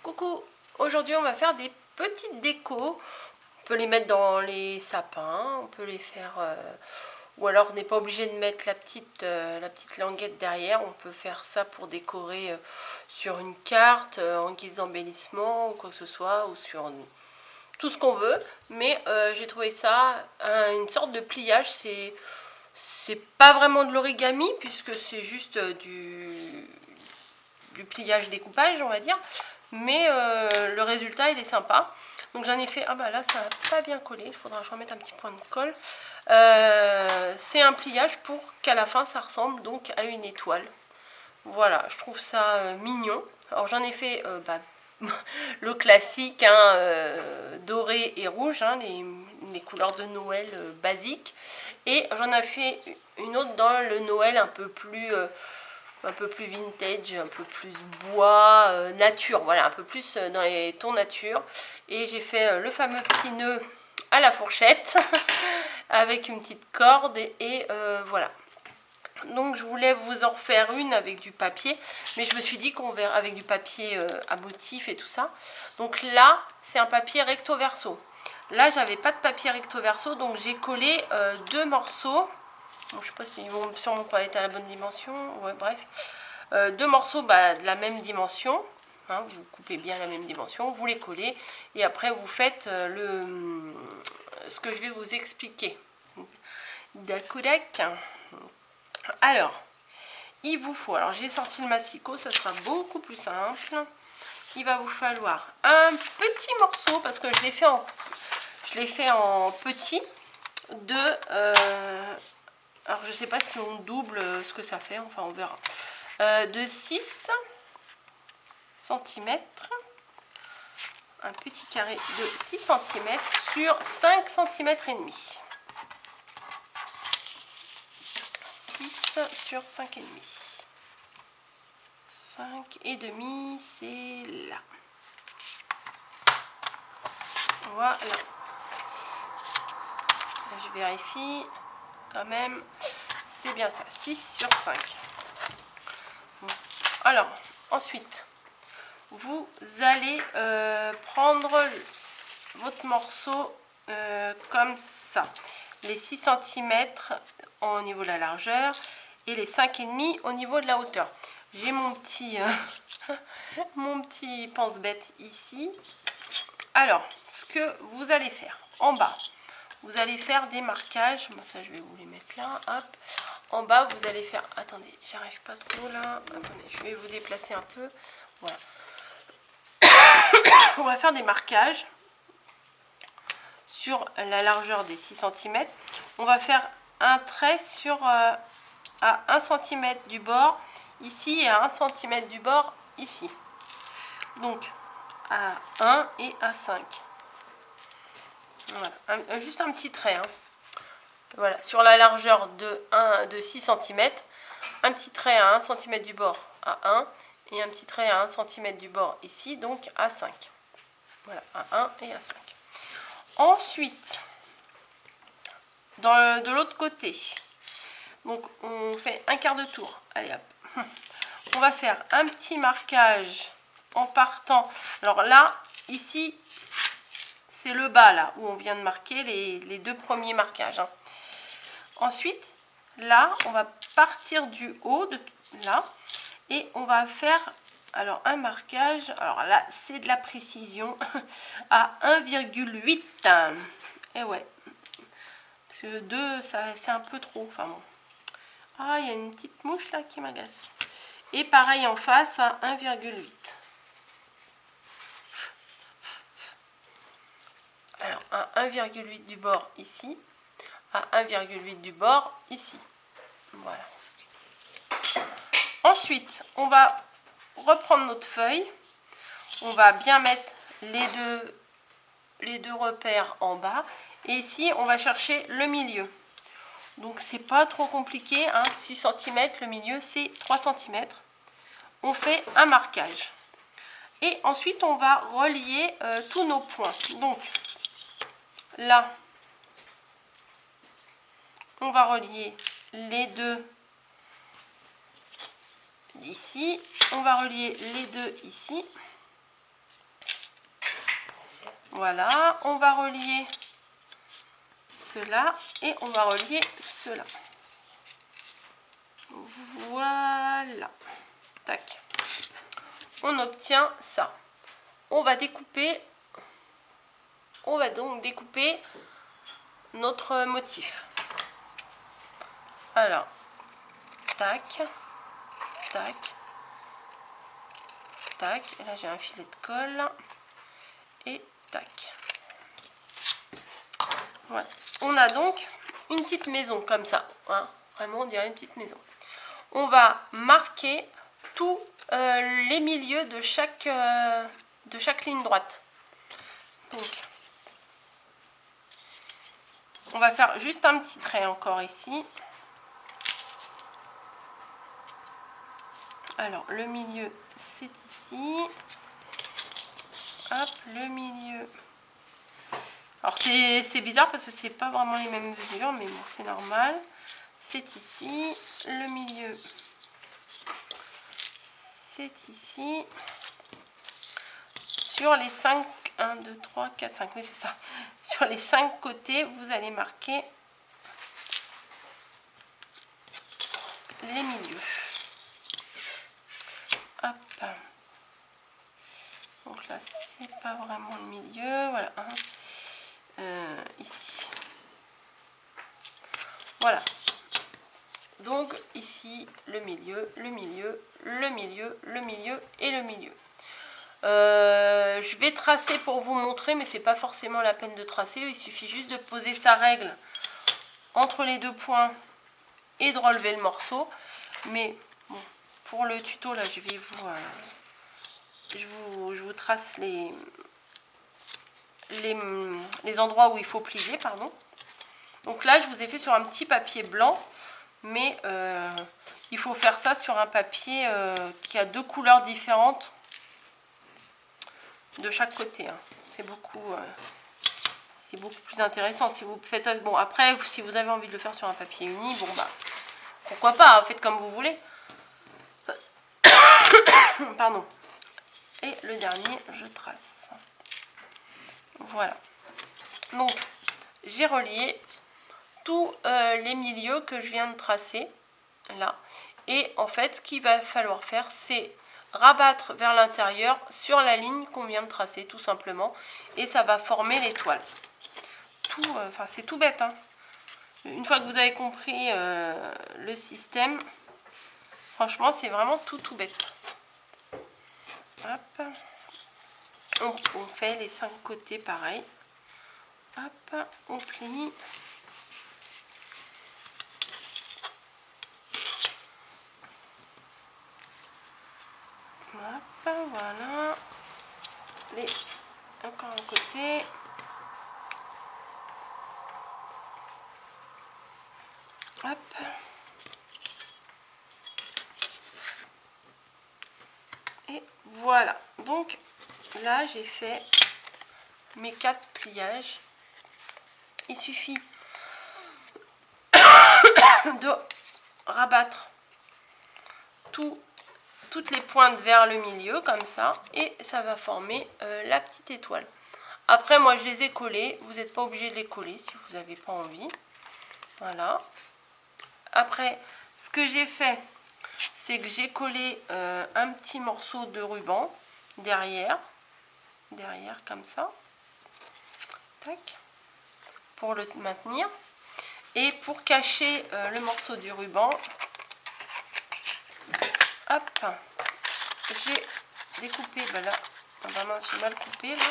Coucou, aujourd'hui on va faire des petites décos. On peut les mettre dans les sapins, on peut les faire... ou alors on n'est pas obligé de mettre la petite languette derrière. On peut faire ça pour décorer sur une carte, en guise d'embellissement ou quoi que ce soit, ou sur tout ce qu'on veut. Mais j'ai trouvé ça une sorte de pliage. C'est pas vraiment de l'origami puisque c'est juste du pliage découpage, on va dire. Mais le résultat il est sympa. Donc j'en ai fait, ah bah là ça n'a pas bien collé, il faudra que je remette un petit point de colle. C'est un pliage pour qu'à la fin ça ressemble donc à une étoile. Voilà, je trouve ça mignon. Alors j'en ai fait le classique, hein, doré et rouge, hein, les couleurs de Noël basiques. Et j'en ai fait une autre dans le Noël un peu plus vintage, un peu plus bois, nature, voilà, un peu plus dans les tons nature. Et j'ai fait le fameux petit nœud à la fourchette avec une petite corde et voilà. Donc je voulais vous en refaire une avec du papier, mais je me suis dit qu'on verra avec du papier à motif et tout ça. Donc là, c'est un papier recto verso. Là, j'avais pas de papier recto verso, donc j'ai collé deux morceaux. Bon, je sais pas s'ils vont sûrement pas être à la bonne dimension. Ouais, bref. Deux morceaux de la même dimension. Hein, vous coupez bien la même dimension, vous les collez et après vous faites ce que je vais vous expliquer. D'accord. Alors, il vous faut, alors j'ai sorti le massicot, ça sera beaucoup plus simple. Il va vous falloir un petit morceau parce que je l'ai fait en petit alors je sais pas si on double ce que ça fait, enfin on verra. De 6 cm, un petit carré de 6 cm sur 5 cm et demi. 6 sur 5 et demi. 5 et demi, c'est là. Voilà. Je vérifie quand même. C'est bien ça, 6 sur 5. Bon. Alors, ensuite, vous allez prendre votre morceau comme ça. Les 6 cm au niveau de la largeur et les 5,5 au niveau de la hauteur. J'ai mon petit, mon petit pense-bête ici. Alors, ce que vous allez faire en bas, vous allez faire des marquages. Moi, ça, je vais vous les mettre là. Hop. En bas, vous allez faire... Attendez, j'arrive pas trop là. Attendez, je vais vous déplacer un peu. Voilà. On va faire des marquages sur la largeur des 6 cm. On va faire un trait sur à 1 cm du bord ici et à 1 cm du bord ici. Donc, à 1 et à 5. Voilà, juste un petit trait. Hein. Voilà, sur la largeur de 6 cm, un petit trait à 1 cm du bord à 1 et un petit trait à 1 cm du bord ici, donc à 5. Voilà, à 1 et à 5. Ensuite, de l'autre côté, donc on fait un quart de tour. Allez hop. On va faire un petit marquage en partant. Alors là, ici, c'est le bas là où on vient de marquer les deux premiers marquages. Hein. Ensuite, là, on va partir du haut, de là, et on va faire alors un marquage. Alors là, c'est de la précision à 1,8. Et ouais, parce que 2, c'est un peu trop. Enfin bon. Ah, il y a une petite mouche là qui m'agace. Et pareil en face à 1,8. Alors, à 1,8 du bord ici, à 1,8 du bord ici. Voilà. Ensuite, on va reprendre notre feuille. On va bien mettre les deux repères en bas. Et ici, on va chercher le milieu. Donc, c'est pas trop compliqué. Hein. 6 cm, le milieu, c'est 3 cm. On fait un marquage. Et ensuite, on va relier tous nos points. Donc, là, on va relier les deux ici. On va relier les deux ici. Voilà, on va relier cela et on va relier cela. Voilà. Tac. On obtient ça. On va découper. On va donc découper notre motif. Alors, tac, tac, tac. Et là, j'ai un filet de colle. Et tac. Voilà. On a donc une petite maison comme ça. Hein. Vraiment, on dirait une petite maison. On va marquer tous les milieux de chaque ligne droite. Donc, on va faire juste un petit trait encore ici. Alors, le milieu, c'est ici. Hop, le milieu. Alors, c'est bizarre parce que c'est pas vraiment les mêmes mesures, mais bon, c'est normal. C'est ici. Le milieu, c'est ici. Sur les 5, 1, 2, 3, 4, 5, oui, c'est ça. Sur les 5 côtés, vous allez marquer les milieux. Hop. Donc là, c'est pas vraiment le milieu. Voilà. Ici. Voilà. Donc ici, le milieu, le milieu, le milieu, le milieu et le milieu. Je vais tracer pour vous montrer, mais c'est pas forcément la peine de tracer. Il suffit juste de poser sa règle entre les deux points et de relever le morceau. Mais bon, pour le tuto, là, je vais je vous trace les endroits où il faut plier, pardon. Donc là, je vous ai fait sur un petit papier blanc, mais il faut faire ça sur un papier qui a 2 couleurs différentes de chaque côté. Hein. C'est beaucoup plus intéressant si vous faites ça. Bon, après, si vous avez envie de le faire sur un papier uni, bon bah, pourquoi pas, hein, faites comme vous voulez. Pardon. Et le dernier, je trace. Voilà. Donc, j'ai relié tous les milieux que je viens de tracer, là. Et en fait, ce qu'il va falloir faire, c'est rabattre vers l'intérieur sur la ligne qu'on vient de tracer, tout simplement. Et ça va former l'étoile. Enfin, c'est tout bête, hein. Une fois que vous avez compris le système, franchement, c'est vraiment tout bête. Hop. On fait les 5 côtés pareil. Hop, on plie. Hop, voilà. Encore un côté. Hop. Et voilà. Donc là, j'ai fait mes 4 pliages. Il suffit de rabattre toutes les pointes vers le milieu comme ça et ça va former la petite étoile. Après, moi je les ai collés, vous n'êtes pas obligé de les coller si vous n'avez pas envie. Voilà. Après, ce que j'ai fait, c'est que j'ai collé un petit morceau de ruban derrière comme ça, tac, pour le maintenir. Et pour cacher le morceau du ruban, hop, j'ai découpé, ben là, vraiment j'ai mal coupé là,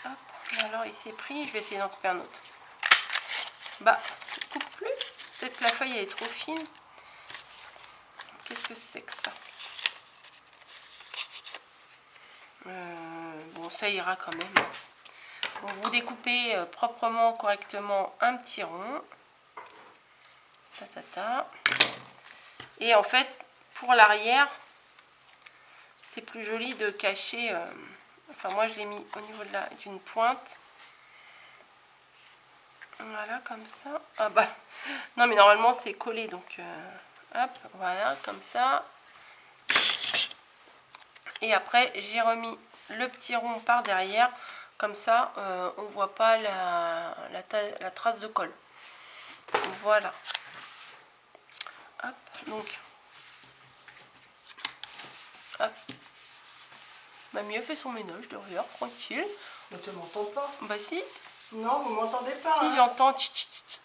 hop, alors il s'est pris, je vais essayer d'en couper un autre. Bah, je coupe plus, peut-être que la feuille elle est trop fine. Qu'est-ce que c'est que ça? Bon, ça ira quand même. Bon, vous découpez proprement, correctement un petit rond. Et en fait, pour l'arrière, c'est plus joli de cacher. Enfin, moi, je l'ai mis au niveau d'une pointe. Voilà, comme ça. Ah bah, non, mais normalement, c'est collé. Donc, hop, voilà, comme ça. Et après, j'ai remis le petit rond par derrière. Comme ça, on ne voit pas la trace de colle. Voilà. Hop, donc. Hop. Mamie fait son ménage derrière, tranquille. Mais tu m'entends pas? Bah si. Non, vous m'entendez pas. Si, hein. j'entends.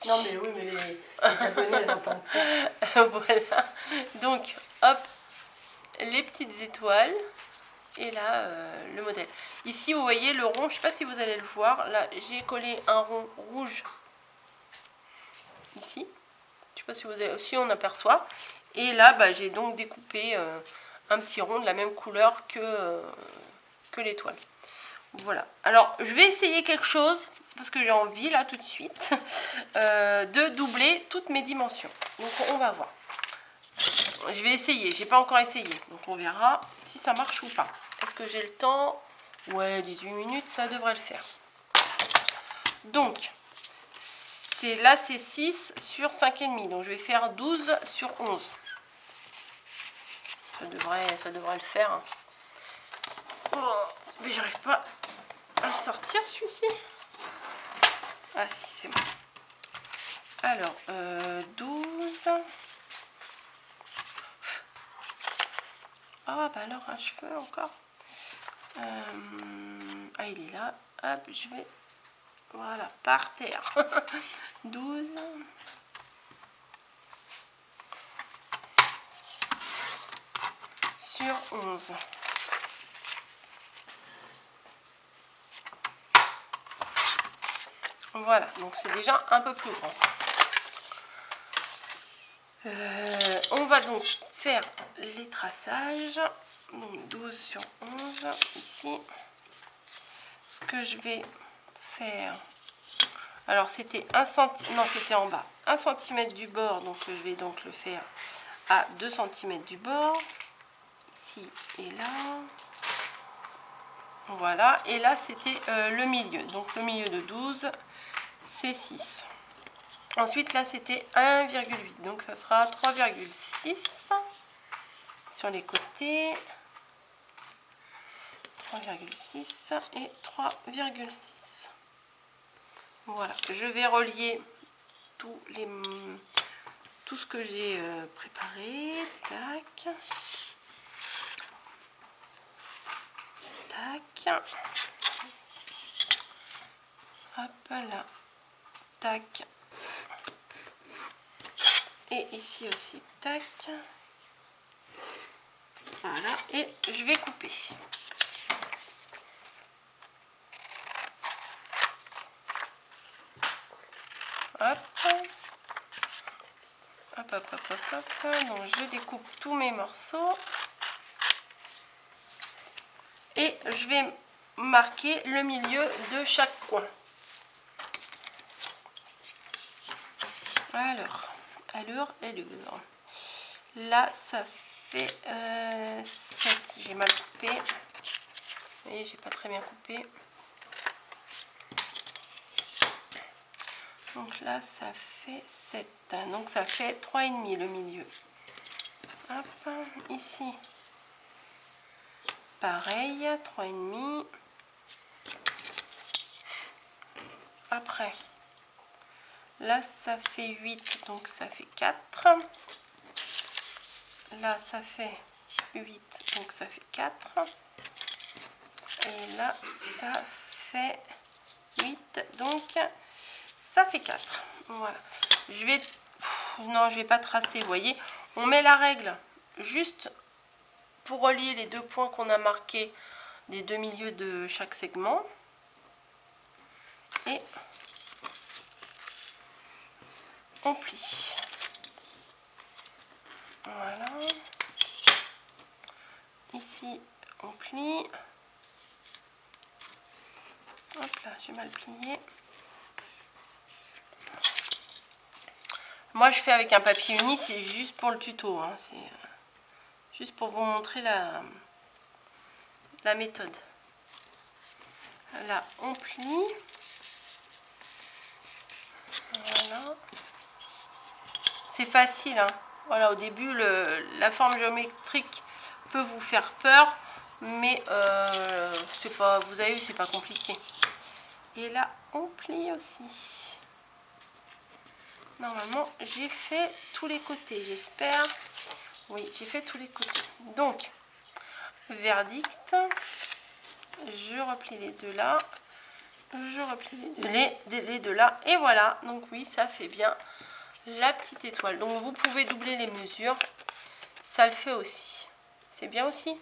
Non, mais oui, mais les abonnés, elles entendent pas. Voilà. Donc, hop, les petites étoiles. Et là, le modèle. Ici, vous voyez le rond. Je ne sais pas si vous allez le voir. Là, j'ai collé un rond rouge. Ici. Je ne sais pas si, si on aperçoit. Et là, bah, j'ai donc découpé un petit rond de la même couleur que l'étoile. Voilà. Alors, je vais essayer quelque chose, parce que j'ai envie, là, tout de suite, de doubler toutes mes dimensions. Donc, on va voir. Je vais essayer. J'ai pas encore essayé. Donc, on verra si ça marche ou pas. Est-ce que j'ai le temps? Ouais, 18 minutes, ça devrait le faire. Donc, là, c'est 6 sur 5,5. Donc, je vais faire 12 sur 11. Ça devrait le faire. Hein. Oh, mais j'arrive pas à le sortir, celui-ci. Ah, si, c'est bon. Alors, 12. Ah, bah alors, un cheveu encore. Ah, il est là. Hop, je vais... Voilà, par terre. 12. Sur 11. Voilà, donc c'est déjà un peu plus grand. On va donc faire les traçages. Donc 12 sur 11 ici. Ce que je vais faire... Alors c'était 1 cm, non c'était en bas, 1 cm du bord, donc je vais donc le faire à 2 cm du bord, ici et là, voilà, et là c'était le milieu, donc le milieu de 12, c'est 6. Ensuite là c'était 1,8, donc ça sera 3,6 sur les côtés, 3,6 et 3,6. Voilà, je vais relier tout ce que j'ai préparé. Tac. Tac. Hop là. Tac. Et ici aussi. Tac. Voilà. Et je vais couper. Hop. Hop, hop, hop, hop, hop. Donc je découpe tous mes morceaux. Et je vais marquer le milieu de chaque coin. Alors. Là, ça fait 7. J'ai mal coupé. Vous voyez, j'ai pas très bien coupé. Donc là, ça fait 7. Donc ça fait 3,5 le milieu. Hop, ici. Pareil, 3,5. Après, là, ça fait 8, donc ça fait 4. Là, ça fait 8, donc ça fait 4. Et là, ça fait 8, donc ça fait 4. Voilà. Non, je vais pas tracer, vous voyez. On met la règle juste pour relier les deux points qu'on a marqués des deux milieux de chaque segment. Et on plie. Voilà. Ici, on plie. Hop là, j'ai mal plié. Moi, je fais avec un papier uni, c'est juste pour le tuto. Hein. C'est juste pour vous montrer la méthode. Là, on plie. Voilà. C'est facile. Hein. Voilà, au début, la forme géométrique peut vous faire peur. Mais c'est pas, vous avez vu, c'est pas compliqué. Et là, on plie aussi. Normalement, j'ai fait tous les côtés, j'espère. Oui, j'ai fait tous les côtés. Donc, verdict. Je replie les deux là. Je replie les deux là. Et voilà. Donc oui, ça fait bien la petite étoile. Donc vous pouvez doubler les mesures. Ça le fait aussi. C'est bien aussi.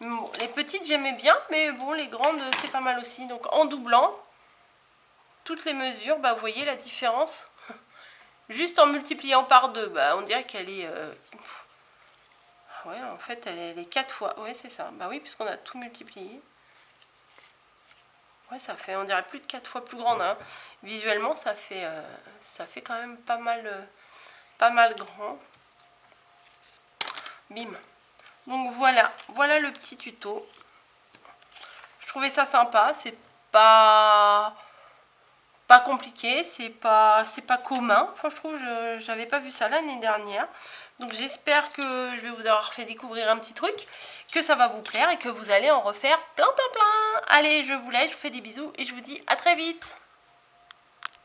Bon, les petites, j'aimais bien. Mais bon, les grandes, c'est pas mal aussi. Donc en doublant toutes les mesures, bah, vous voyez la différence. Juste en multipliant par 2, bah, on dirait qu'elle est... ouais, en fait, elle est 4 fois. Ouais, c'est ça. Bah oui, puisqu'on a tout multiplié. Ouais, ça fait, on dirait plus de 4 fois plus grande. Hein. Visuellement, ça fait quand même pas mal grand. Bim. Donc voilà, voilà le petit tuto. Je trouvais ça sympa. C'est pas compliqué, c'est pas commun. Enfin, je trouve, j'avais pas vu ça l'année dernière. Donc j'espère que je vais vous avoir fait découvrir un petit truc, que ça va vous plaire et que vous allez en refaire plein. Allez, je vous laisse, je vous fais des bisous et je vous dis à très vite.